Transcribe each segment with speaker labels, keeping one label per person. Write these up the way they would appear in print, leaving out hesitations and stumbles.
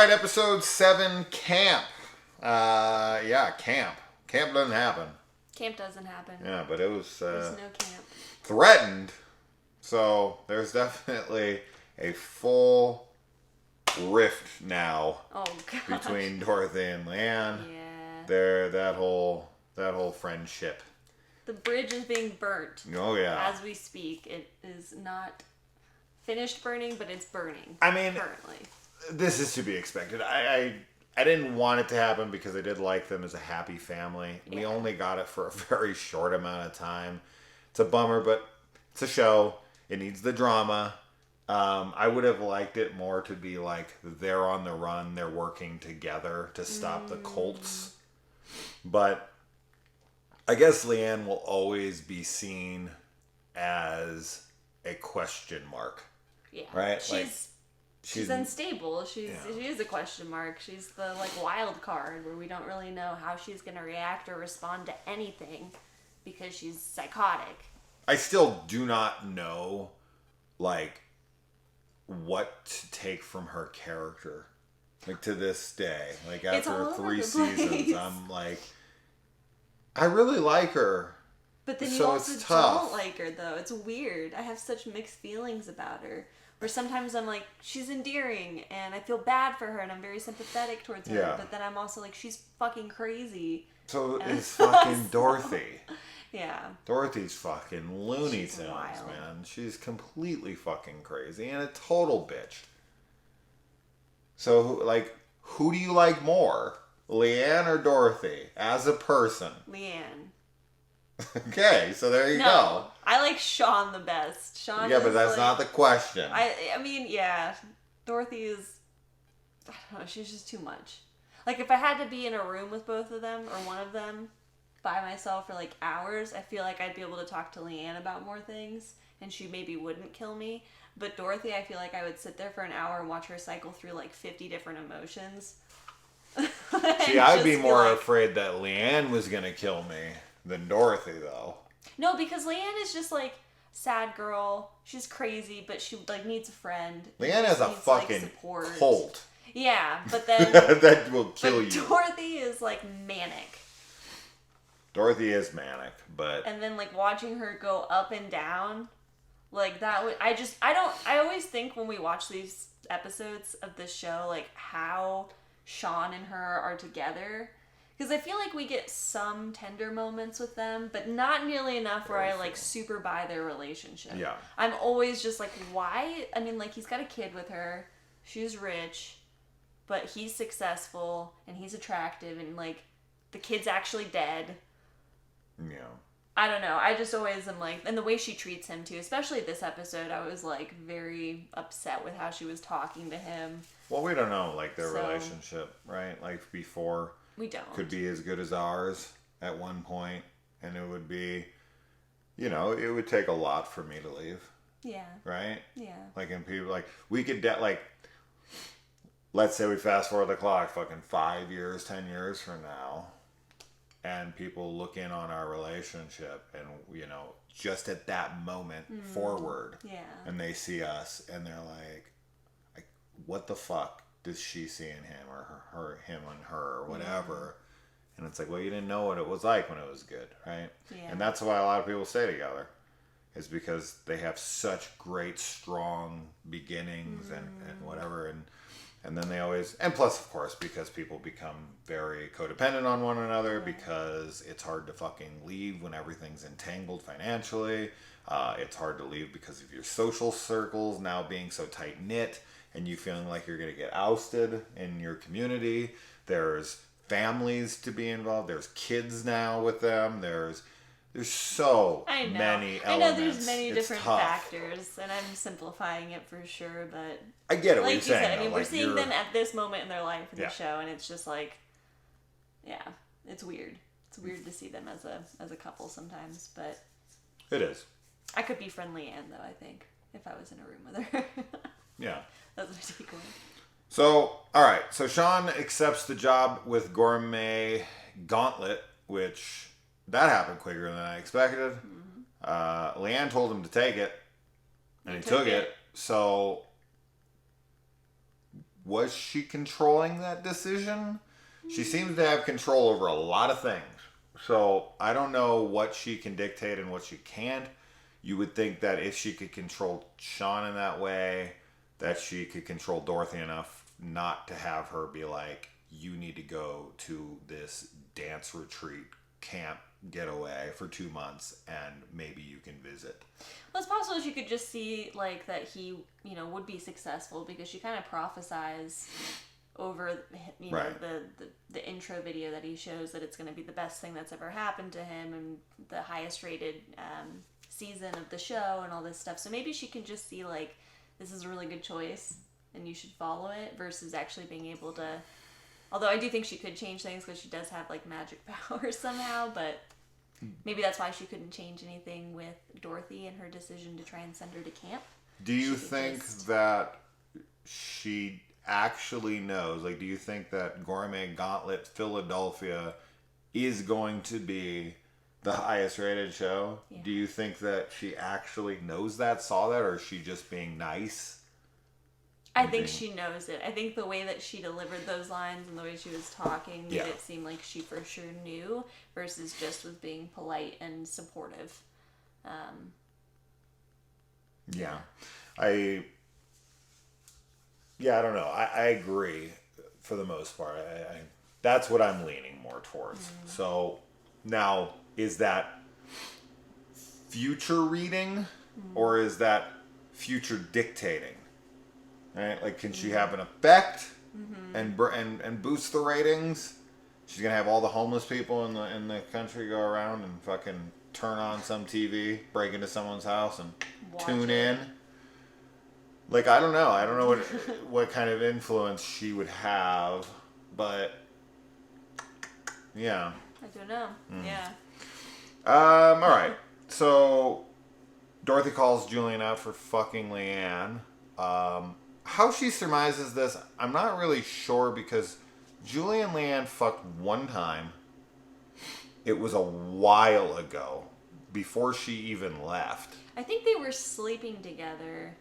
Speaker 1: right, episode 7, Camp. Camp. Camp doesn't happen.
Speaker 2: Camp doesn't happen.
Speaker 1: Yeah, but it was
Speaker 2: There's no camp.
Speaker 1: threatened. So there's definitely a full rift now
Speaker 2: Oh god.
Speaker 1: between Dorothy and Leanne.
Speaker 2: Yeah.
Speaker 1: That whole friendship.
Speaker 2: The bridge is being burnt.
Speaker 1: Oh yeah.
Speaker 2: As we speak. It is not finished burning, but it's burning.
Speaker 1: I mean,
Speaker 2: currently.
Speaker 1: this is to be expected. I didn't want it to happen because I did like them as a happy family.
Speaker 2: Yeah.
Speaker 1: We only got it for a very short amount of time. It's a bummer, but it's a show. It needs the drama. I would have liked it more to be like they're on the run, they're working together to stop the Colts. But I guess Leanne will always be seen as a question mark.
Speaker 2: Yeah.
Speaker 1: Right?
Speaker 2: She's unstable. She is a question mark. She's the wild card where we don't really know how she's gonna react or respond to anything because she's psychotic.
Speaker 1: I still do not know what to take from her character. To this day. After 3 seasons, I'm I really like her.
Speaker 2: But then you
Speaker 1: So
Speaker 2: also
Speaker 1: it's tough.
Speaker 2: don't like her, though. It's weird. I have such mixed feelings about her. Where sometimes I'm like, she's endearing, and I feel bad for her, and I'm very sympathetic towards her.
Speaker 1: Yeah.
Speaker 2: But then I'm also like, she's fucking crazy.
Speaker 1: So is fucking Dorothy.
Speaker 2: Yeah.
Speaker 1: Dorothy's fucking Looney
Speaker 2: She's
Speaker 1: Tunes,
Speaker 2: wild.
Speaker 1: man. She's completely fucking crazy and a total bitch. So, who do you like more? Leanne or Dorothy as a person?
Speaker 2: Leanne.
Speaker 1: Okay, so there you go.
Speaker 2: I like Sean the best. Sean
Speaker 1: Yeah,
Speaker 2: is
Speaker 1: but that's not the question.
Speaker 2: I mean, yeah. Dorothy is... I don't know, she's just too much. If I had to be in a room with both of them, or one of them, by myself for hours, I feel like I'd be able to talk to Leanne about more things, and she maybe wouldn't kill me. But Dorothy, I feel like I would sit there for an hour and watch her cycle through 50 different emotions.
Speaker 1: See, I'd be more afraid that Leanne was going to kill me than Dorothy, though.
Speaker 2: No, because Leanne is just sad girl. She's crazy, but she needs a friend.
Speaker 1: Leanne has a
Speaker 2: needs,
Speaker 1: fucking
Speaker 2: support.
Speaker 1: cult.
Speaker 2: Yeah, but then
Speaker 1: that will kill you.
Speaker 2: Dorothy is manic.
Speaker 1: Dorothy is manic, but
Speaker 2: And then watching her go up and down, that would I always think when we watch these episodes of this show how Sean and her are together. Because I feel like we get some tender moments with them, but not nearly enough where I super buy their relationship.
Speaker 1: Yeah.
Speaker 2: I'm always just why? I mean, he's got a kid with her. She's rich, but he's successful and he's attractive, and the kid's actually dead.
Speaker 1: Yeah.
Speaker 2: I don't know. I just always am and the way she treats him too, especially this episode, I was very upset with how she was talking to him.
Speaker 1: Well, we don't know their relationship, right? Before.
Speaker 2: We don't.
Speaker 1: Could be as good as ours at one point, and it would be, it would take a lot for me to leave.
Speaker 2: Yeah.
Speaker 1: Right?
Speaker 2: Yeah.
Speaker 1: And people, we could, let's say we fast forward the clock fucking 5 years, 10 years from now, and people look in on our relationship and, just at that moment forward.
Speaker 2: Yeah.
Speaker 1: And they see us and they're like, what the fuck does she see in him, or him and her, or whatever? And it's well, you didn't know what it was like when it was good, right?
Speaker 2: Yeah.
Speaker 1: And that's why a lot of people stay together, is because they have such great, strong beginnings and whatever, and then they always, and plus, of course, because people become very codependent on one another, because it's hard to fucking leave when everything's entangled financially. It's hard to leave because of your social circles now being so tight-knit, and you feeling like you're going to get ousted in your community. There's families to be involved. There's kids now with them. There's so many elements.
Speaker 2: I know there's many
Speaker 1: It's
Speaker 2: different
Speaker 1: tough.
Speaker 2: factors, and I'm simplifying it for sure, but...
Speaker 1: I get it what
Speaker 2: Like
Speaker 1: you're
Speaker 2: you
Speaker 1: saying.
Speaker 2: said, I mean,
Speaker 1: though,
Speaker 2: we're seeing
Speaker 1: you're-
Speaker 2: them at this moment in their life in
Speaker 1: Yeah.
Speaker 2: the show, and it's just yeah, it's weird. It's weird to see them as a couple sometimes, but...
Speaker 1: It is.
Speaker 2: I could be friendly Anne, though, I think, if I was in a room with her.
Speaker 1: Yeah.
Speaker 2: That's my takeaway.
Speaker 1: So, all right. So Sean accepts the job with Gourmet Gauntlet, which that happened quicker than I expected. Leanne told him to take it, and he took it. So was she controlling that decision? She seems to have control over a lot of things. So I don't know what she can dictate and what she can't. You would think that if she could control Sean in that way, that she could control Dorothy enough not to have her be like, you need to go to this dance retreat camp getaway for 2 months and maybe you can visit.
Speaker 2: Well, it's possible she could just see like that he, would be successful because she kind of prophesies over,
Speaker 1: Right.
Speaker 2: the intro video that he shows that it's going to be the best thing that's ever happened to him and the highest rated season of the show and all this stuff. So maybe she can just see like this is a really good choice and you should follow it versus actually being able to. Although I do think she could change things because she does have like magic powers somehow, but maybe that's why she couldn't change anything with Dorothy and her decision to try and send her to camp.
Speaker 1: Do you think that she actually knows? Like, do you think that Gourmet Gauntlet Philadelphia is going to be the highest rated show? Yeah. Do you think that she actually knows that, saw that, or is she just being nice?
Speaker 2: I think she knows it. I think the way that she delivered those lines and the way she was talking made it seem like she for sure knew versus just was being polite and supportive. I don't know. I agree for the most part. I that's what I'm leaning more towards. Mm-hmm. So now, is that future reading or is that future dictating? Right? Like, can she have an effect and boost the ratings? She's gonna have all the homeless people in the country go around and fucking turn on some TV, break into someone's house and tune in. Like, I don't know. I don't know what kind of influence she would have, but yeah. I don't know. Yeah.
Speaker 1: All right. So Dorothy calls Julian out for fucking Leanne. How she surmises this, I'm not really sure because Julie and Leanne fucked one time. It was a while ago, before she even left.
Speaker 2: I think they were sleeping together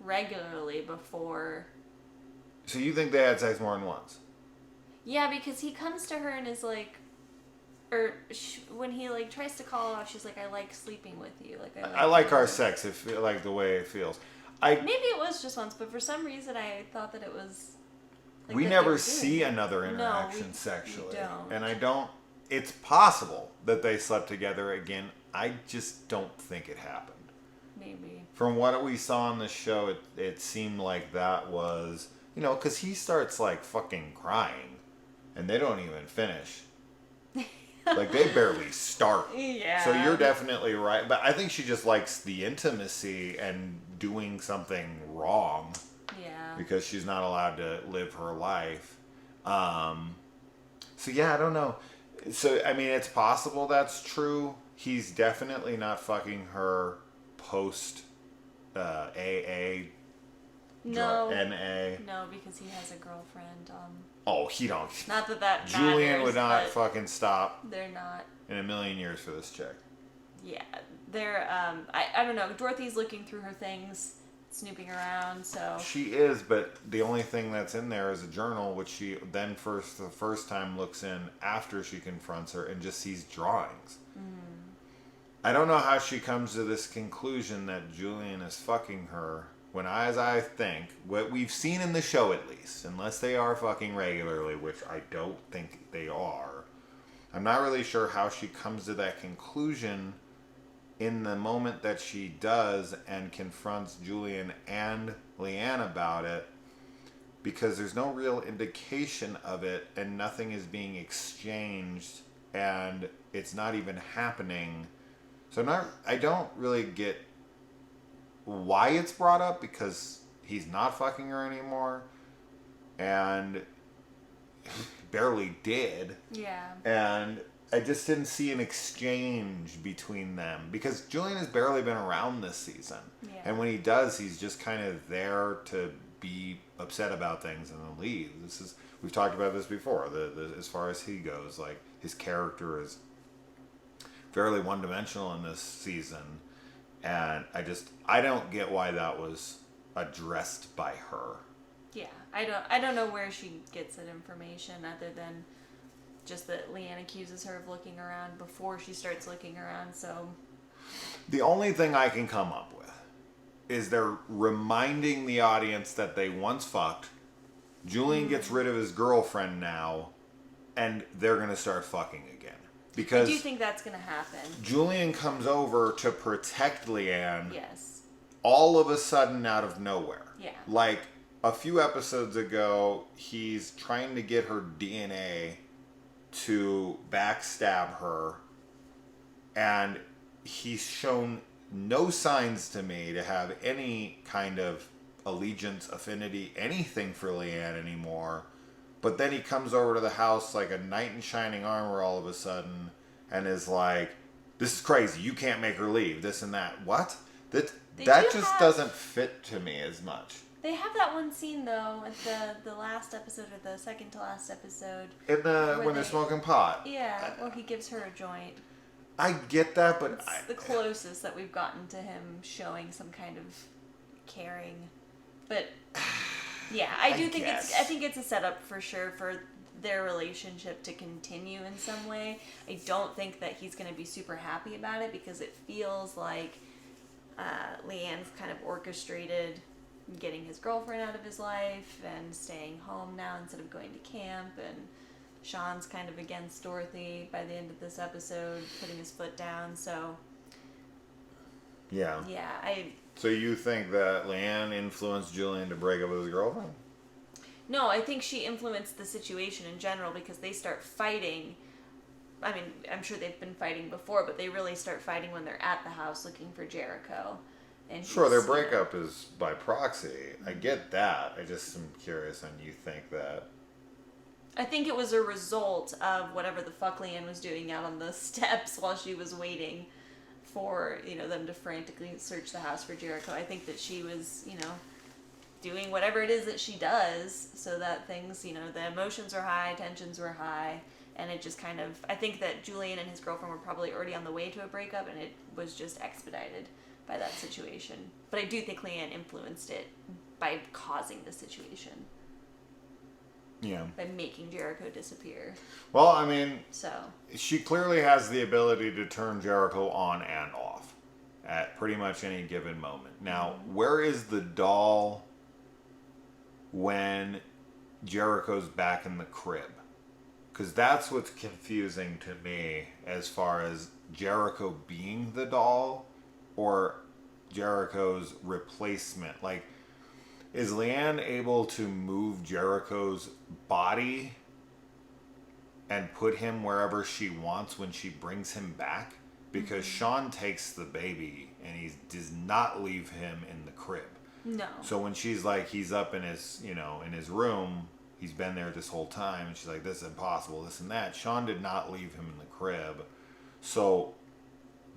Speaker 2: regularly before.
Speaker 1: So you think they had sex more than once?
Speaker 2: Yeah, because he comes to her and is like, when he like tries to call her off, she's like, "I like sleeping with you." Like
Speaker 1: I like our sex. Like the way it feels.
Speaker 2: Maybe it was just once, but for some reason I thought that it was.
Speaker 1: Like, we never see another interaction sexually, and I don't. It's possible that they slept together again. I just don't think it happened.
Speaker 2: Maybe.
Speaker 1: From what we saw on the show, it seemed like that was, because he starts like fucking crying, and they don't even finish. Like, they barely start.
Speaker 2: Yeah.
Speaker 1: So you're definitely right. But I think she just likes the intimacy and doing something wrong.
Speaker 2: Yeah.
Speaker 1: Because she's not allowed to live her life. So, yeah, I don't know. So, I mean, it's possible that's true. He's definitely not fucking her post AA.
Speaker 2: No.
Speaker 1: NA.
Speaker 2: No, because he has a girlfriend.
Speaker 1: Oh, he don't.
Speaker 2: Not that
Speaker 1: Julian
Speaker 2: matters,
Speaker 1: would not fucking stop.
Speaker 2: They're not.
Speaker 1: In a million years for this chick.
Speaker 2: Yeah. They're, I don't know. Dorothy's looking through her things, snooping around, so.
Speaker 1: She is, but the only thing that's in there is a journal, which she then the first time looks in after she confronts her and just sees drawings. I don't know how she comes to this conclusion that Julian is fucking her. When, as I think, what we've seen in the show at least, unless they are fucking regularly, which I don't think they are, I'm not really sure how she comes to that conclusion in the moment that she does and confronts Julian and Leanne about it, because there's no real indication of it and nothing is being exchanged and it's not even happening. So I don't really get why it's brought up, because he's not fucking her anymore and barely did.
Speaker 2: Yeah.
Speaker 1: And I just didn't see an exchange between them because Julian has barely been around this season.
Speaker 2: Yeah.
Speaker 1: And when he does, he's just kind of there to be upset about things and then leave. We've talked about this before. As far as he goes, like, his character is fairly one-dimensional in this season. And I don't get why that was addressed by her.
Speaker 2: Yeah. I don't know where she gets that information other than just that Leanne accuses her of looking around before she starts looking around. So
Speaker 1: The only thing I can come up with is they're reminding the audience that they once fucked. Julian gets rid of his girlfriend now, and they're gonna start fucking again. Because
Speaker 2: I do think that's gonna happen.
Speaker 1: Julian comes over to protect Leanne
Speaker 2: Yes.
Speaker 1: all of a sudden out of nowhere.
Speaker 2: Yeah.
Speaker 1: Like a few episodes ago, he's trying to get her DNA to backstab her, and he's shown no signs to me to have any kind of allegiance, affinity, anything for Leanne anymore. But then he comes over to the house like a knight in shining armor all of a sudden and is like, this is crazy, you can't make her leave, this and that. What? That
Speaker 2: They
Speaker 1: that
Speaker 2: do
Speaker 1: just
Speaker 2: have-
Speaker 1: doesn't fit to me as much.
Speaker 2: They have that one scene though at the last episode or the second to last episode.
Speaker 1: In the
Speaker 2: Where
Speaker 1: when they're
Speaker 2: they-
Speaker 1: smoking pot.
Speaker 2: Yeah, where he gives her a joint.
Speaker 1: I get that, but
Speaker 2: It's the closest that we've gotten to him showing some kind of caring. But yeah, I do think
Speaker 1: guess.
Speaker 2: I think it's a setup for sure for their relationship to continue in some way. I don't think that he's going to be super happy about it because it feels like Leanne's kind of orchestrated getting his girlfriend out of his life and staying home now instead of going to camp, and Sean's kind of against Dorothy by the end of this episode, putting his foot down. So
Speaker 1: yeah.
Speaker 2: yeah,
Speaker 1: So you think that Leanne influenced Julian to break up with his girlfriend?
Speaker 2: No, I think she influenced the situation in general because they start fighting. I mean, I'm sure they've been fighting before, but they really start fighting when they're at the house looking for Jericho. And
Speaker 1: Sure, their
Speaker 2: he's, you know,
Speaker 1: breakup is by proxy. I get that. I just am curious, and you think that.
Speaker 2: I think it was a result of whatever the fuck Leanne was doing out on the steps while she was waiting for, you know, them to frantically search the house for Jericho. I think that she was, you know, doing whatever it is that she does so that things, you know, the emotions are high, tensions were high, and it just kind of, I think that Julian and his girlfriend were probably already on the way to a breakup, and it was just expedited by that situation. But I do think Leanne influenced it by causing the situation,
Speaker 1: Yeah.
Speaker 2: by making Jericho disappear.
Speaker 1: Well, I mean,
Speaker 2: So,
Speaker 1: she clearly has the ability to turn Jericho on and off at pretty much any given moment. Now, where is the doll when Jericho's back in the crib? Because that's what's confusing to me as far as Jericho being the doll or Jericho's replacement. Like, is Leanne able to move Jericho's body and put him wherever she wants when she brings him back? Because Sean takes the baby and he does not leave him in the crib.
Speaker 2: no.
Speaker 1: So when she's like, he's up in his, you know, in his room, he's been there this whole time, and she's like, this is impossible, this and that. Sean did not leave him in the crib. So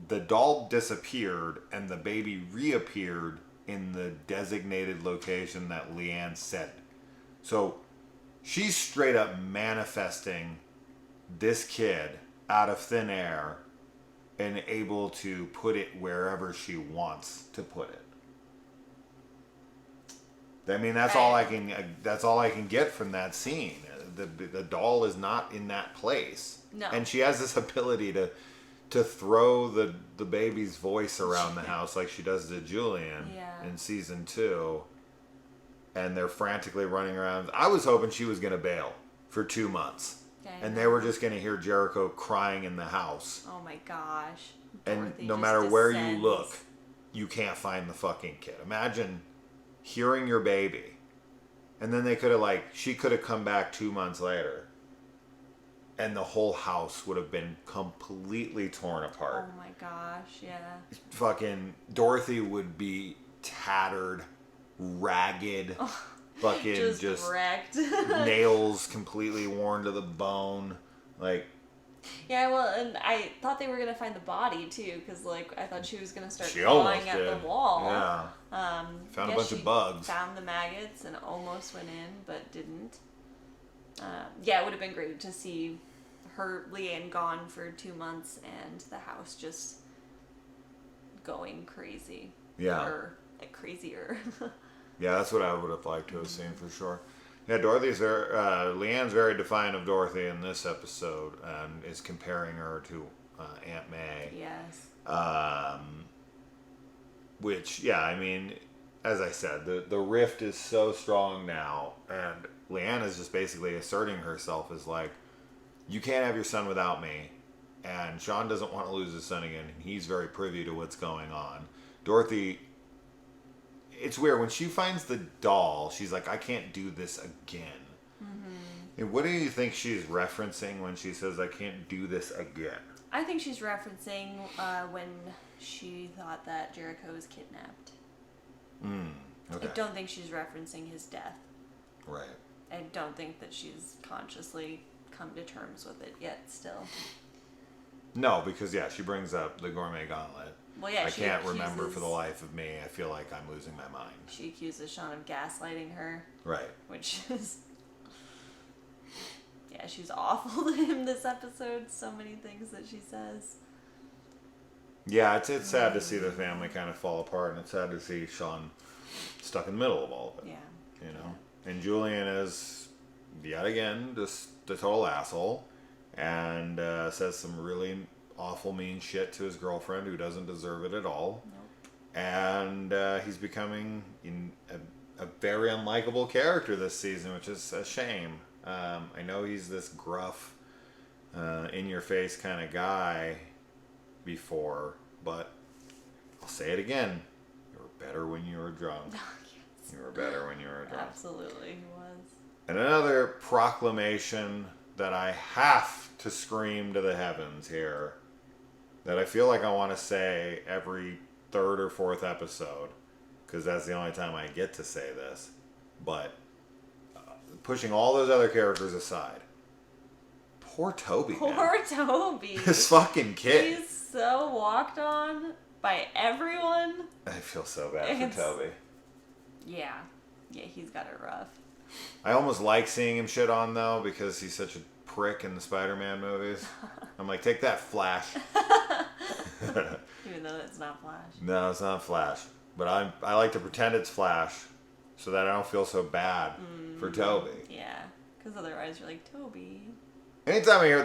Speaker 1: the doll disappeared and the baby reappeared in the designated location that Leanne said. So she's straight up manifesting this kid out of thin air and able to put it wherever she wants to put it. I mean, that's all I can. That's all I can get from that scene. The doll is not in that place,
Speaker 2: No.
Speaker 1: and she has this ability to throw the baby's voice around the house like she does to Julian
Speaker 2: Yeah.
Speaker 1: in season 2. And they're frantically running around. I was hoping she was gonna bail for 2 months,
Speaker 2: Okay,
Speaker 1: and
Speaker 2: no.
Speaker 1: they were just gonna hear Jericho crying in the house.
Speaker 2: Oh my gosh.
Speaker 1: And
Speaker 2: Dorothy
Speaker 1: no
Speaker 2: just
Speaker 1: matter where you
Speaker 2: descends.
Speaker 1: look, you can't find the fucking kid. Imagine hearing your baby, and then they could have she could have come back 2 months later, and the whole house would have been completely torn apart.
Speaker 2: Oh my gosh, yeah.
Speaker 1: Fucking Dorothy would be tattered, ragged, fucking just
Speaker 2: wrecked.
Speaker 1: nails completely worn to the bone, like.
Speaker 2: Yeah, well, and I thought they were gonna find the body too, because I thought she was gonna start
Speaker 1: She
Speaker 2: clawing
Speaker 1: almost
Speaker 2: at
Speaker 1: did.
Speaker 2: the wall.
Speaker 1: Yeah. Found a
Speaker 2: Yes,
Speaker 1: bunch of
Speaker 2: she
Speaker 1: bugs.
Speaker 2: Found the maggots and almost went in, but didn't. Yeah, it would have been great to see her Leanne gone for 2 months and the house just going crazy.
Speaker 1: Yeah.
Speaker 2: Or crazier.
Speaker 1: Yeah, that's what I would have liked to have seen for sure. Yeah, Dorothy's very, Leanne's very defiant of Dorothy in this episode and is comparing her to Aunt May.
Speaker 2: Yes.
Speaker 1: Which, yeah, I mean, as I said, the rift is so strong now, and Leanne is just basically asserting herself as like, you can't have your son without me, and Sean doesn't want to lose his son again, and he's very privy to what's going on. Dorothy, it's weird, when she finds the doll, she's like, I can't do this again. And what do you think she's referencing when she says, I can't do this again?
Speaker 2: I think she's referencing when she thought that Jericho was kidnapped.
Speaker 1: Okay.
Speaker 2: I don't think she's referencing his death.
Speaker 1: Right.
Speaker 2: I don't think that she's consciously come to terms with it yet still.
Speaker 1: No, because, yeah, she brings up the gourmet gauntlet.
Speaker 2: Well, yeah,
Speaker 1: I
Speaker 2: she
Speaker 1: can't remember
Speaker 2: accuses-
Speaker 1: for the life of me. I feel like I'm losing my mind.
Speaker 2: She accuses Sean of gaslighting her,
Speaker 1: Right.
Speaker 2: which is... Yeah, she's awful to him this episode. So many things that she says.
Speaker 1: Yeah, it's sad to see the family kind of fall apart, and it's sad to see Sean stuck in the middle of all of it.
Speaker 2: Yeah.
Speaker 1: You know? And Julian is, yet again, just the total asshole, and says some really awful, mean shit to his girlfriend who doesn't deserve it at all.
Speaker 2: Nope.
Speaker 1: And he's becoming a very unlikable character this season, which is a shame. I know he's this gruff, in-your-face kind of guy before, but I'll say it again. You were better when you were drunk.
Speaker 2: Yes.
Speaker 1: You were better when you were drunk.
Speaker 2: Absolutely, he was.
Speaker 1: And another proclamation that I have to scream to the heavens here, that I feel like I want to say every third or fourth episode, because that's the only time I get to say this, but pushing all those other characters aside, poor Toby, man.
Speaker 2: Poor Toby.
Speaker 1: This fucking kid.
Speaker 2: He's so walked on by everyone.
Speaker 1: I feel so bad
Speaker 2: It's-
Speaker 1: for Toby.
Speaker 2: Yeah. Yeah, he's got it rough.
Speaker 1: I almost like seeing him shit on, though, because he's such a prick in the Spider-Man movies. I'm like, take that, Flash.
Speaker 2: Even though it's not Flash.
Speaker 1: No, it's not Flash. But I like to pretend it's Flash so that I don't feel so bad for Toby.
Speaker 2: Yeah. Because otherwise you're like, Toby.
Speaker 1: Anytime I hear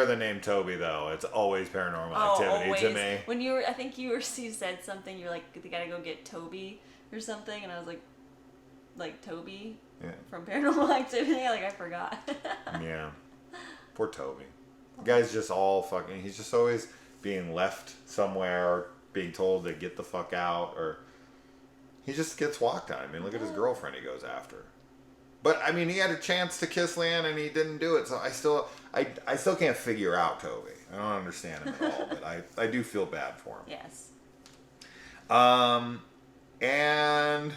Speaker 1: the name Toby, though, it's always Paranormal Activity to me.
Speaker 2: When you said something, you were like, they gotta go get Toby or something, and I was like Toby
Speaker 1: Yeah.
Speaker 2: from Paranormal Activity. Like, I forgot.
Speaker 1: Yeah. Poor Toby. The guy's just all fucking... He's just always being left somewhere, being told to get the fuck out, or... He just gets walked on. I mean, look at his girlfriend he goes after. But, I mean, he had a chance to kiss Leanne, and he didn't do it, so I still can't figure out Toby. I don't understand him at all, but I do feel bad for him.
Speaker 2: Yes.
Speaker 1: And...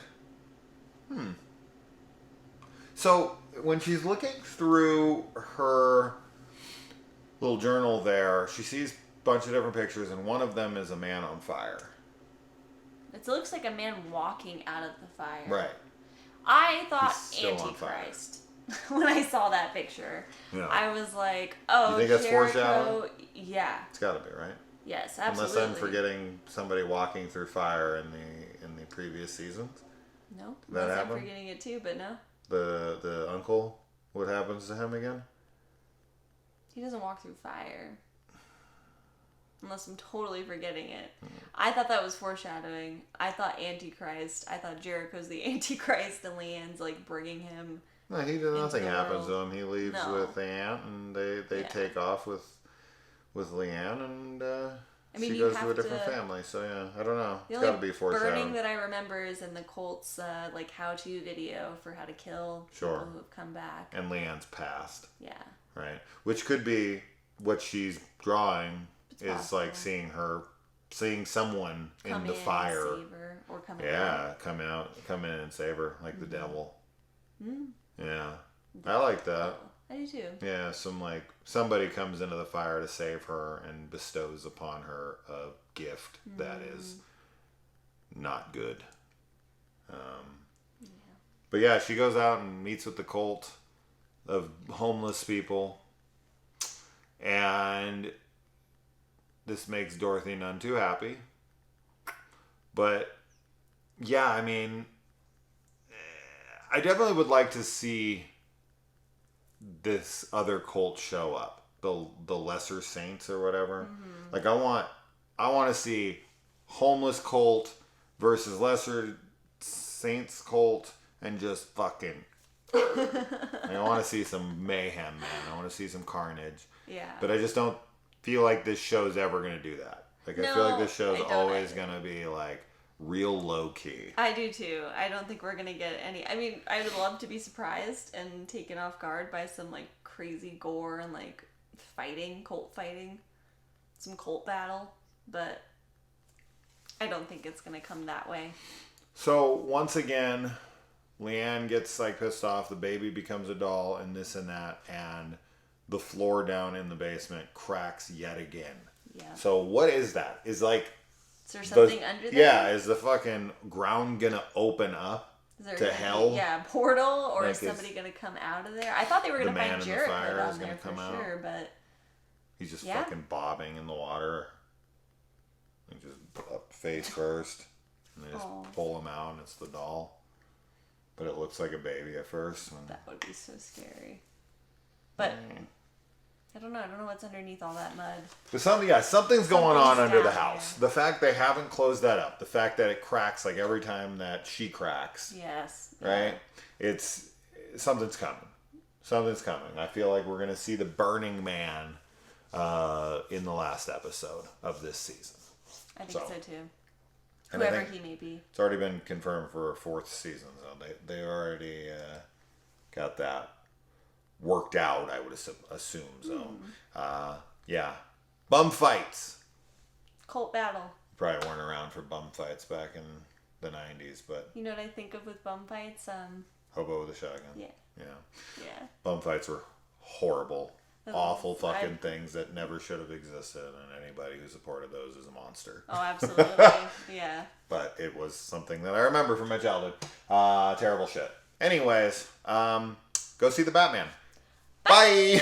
Speaker 1: So, when she's looking through her little journal there, she sees a bunch of different pictures, and one of them is a man on fire.
Speaker 2: It looks like a man walking out of the fire.
Speaker 1: Right.
Speaker 2: I thought
Speaker 1: He's still on fire.
Speaker 2: Antichrist when I saw that picture.
Speaker 1: Yeah.
Speaker 2: I was like, oh,
Speaker 1: You think that's
Speaker 2: Jericho.
Speaker 1: foreshadowing?
Speaker 2: Yeah.
Speaker 1: It's gotta be, right?
Speaker 2: Yes, absolutely.
Speaker 1: Unless I'm forgetting somebody walking through fire in the previous seasons.
Speaker 2: No.
Speaker 1: That
Speaker 2: Unless I'm
Speaker 1: happened?
Speaker 2: forgetting it too, but no.
Speaker 1: The uncle, what happens to him again?
Speaker 2: He doesn't walk through fire. Unless I'm totally forgetting it. I thought that was foreshadowing. I thought Antichrist. I thought Jericho's the Antichrist and Leanne's like bringing him.
Speaker 1: No, nothing
Speaker 2: the
Speaker 1: happens to
Speaker 2: world.
Speaker 1: him. He leaves
Speaker 2: No.
Speaker 1: with the aunt, and they
Speaker 2: Yeah.
Speaker 1: take off with Leanne, and
Speaker 2: I mean,
Speaker 1: she
Speaker 2: you
Speaker 1: goes to
Speaker 2: have
Speaker 1: a different
Speaker 2: to-
Speaker 1: family. So yeah, I don't know.
Speaker 2: The
Speaker 1: It's got to
Speaker 2: only
Speaker 1: be foreshadowing.
Speaker 2: burning that I remember is in the cult's like how-to video for how to kill
Speaker 1: Sure.
Speaker 2: people who have come back.
Speaker 1: And Leanne's past,
Speaker 2: Yeah.
Speaker 1: right? Which could be what she's drawing.
Speaker 2: It's
Speaker 1: Is
Speaker 2: possible.
Speaker 1: like seeing someone
Speaker 2: Come
Speaker 1: in the
Speaker 2: and
Speaker 1: fire.
Speaker 2: save her, or come out.
Speaker 1: Yeah, come in and save her like the devil.
Speaker 2: Mm.
Speaker 1: Yeah, I like that.
Speaker 2: I do too.
Speaker 1: Yeah, somebody comes into the fire to save her and bestows upon her a gift that is not good. But yeah, she goes out and meets with the cult of homeless people, and this makes Dorothy none too happy. But yeah, I mean, I definitely would like to see this other cult show up, the Lesser Saints or whatever.
Speaker 2: Mm-hmm.
Speaker 1: Like I want to see homeless cult versus Lesser Saints cult, and just fucking. I want to see some mayhem, man. I want to see some carnage.
Speaker 2: Yeah.
Speaker 1: But I just don't feel like this show's ever gonna do that. Like I feel like this show's always gonna be like real low key.
Speaker 2: I do too. I don't think we're gonna get any. I mean, I would love to be surprised and taken off guard by some like crazy gore and like cult fighting, some cult battle, but I don't think it's gonna come that way.
Speaker 1: So once again, Leanne gets like pissed off. The baby becomes a doll, and this and that, and the floor down in the basement cracks yet again.
Speaker 2: Yeah.
Speaker 1: So what is that? Is like.
Speaker 2: Is there something under there?
Speaker 1: Yeah, is the fucking ground gonna open up to hell?
Speaker 2: Yeah, portal, or
Speaker 1: like
Speaker 2: is somebody gonna come out of there? I thought they were gonna find Jared
Speaker 1: is
Speaker 2: on there for sure, but
Speaker 1: he's just fucking bobbing in the water. He just up face first, and they just pull him out, and it's the doll. But it looks like a baby at first.
Speaker 2: That would be so scary. But I don't know what's underneath all that mud.
Speaker 1: But something's going on under the house.
Speaker 2: There.
Speaker 1: The fact they haven't closed that up. The fact that it cracks like every time that she cracks.
Speaker 2: Yes.
Speaker 1: Right? It's something's coming. Something's coming. I feel like we're gonna see the Burning Man in the last episode of this season.
Speaker 2: I think so too.
Speaker 1: And
Speaker 2: Whoever he may be.
Speaker 1: It's already been confirmed for a 4th season, so they already got that worked out, I would assume. So, yeah. Bum fights.
Speaker 2: Cult battle.
Speaker 1: Probably weren't around for bum fights back in the 90s, but...
Speaker 2: You know what I think of with bum fights?
Speaker 1: Hobo with a shotgun.
Speaker 2: Yeah.
Speaker 1: Yeah. Bum fights were horrible. Awful fucking things that never should have existed, and anybody who supported those is a monster.
Speaker 2: Oh, absolutely. Yeah.
Speaker 1: But it was something that I remember from my childhood. Terrible shit. Anyways, go see the Batman. Bye.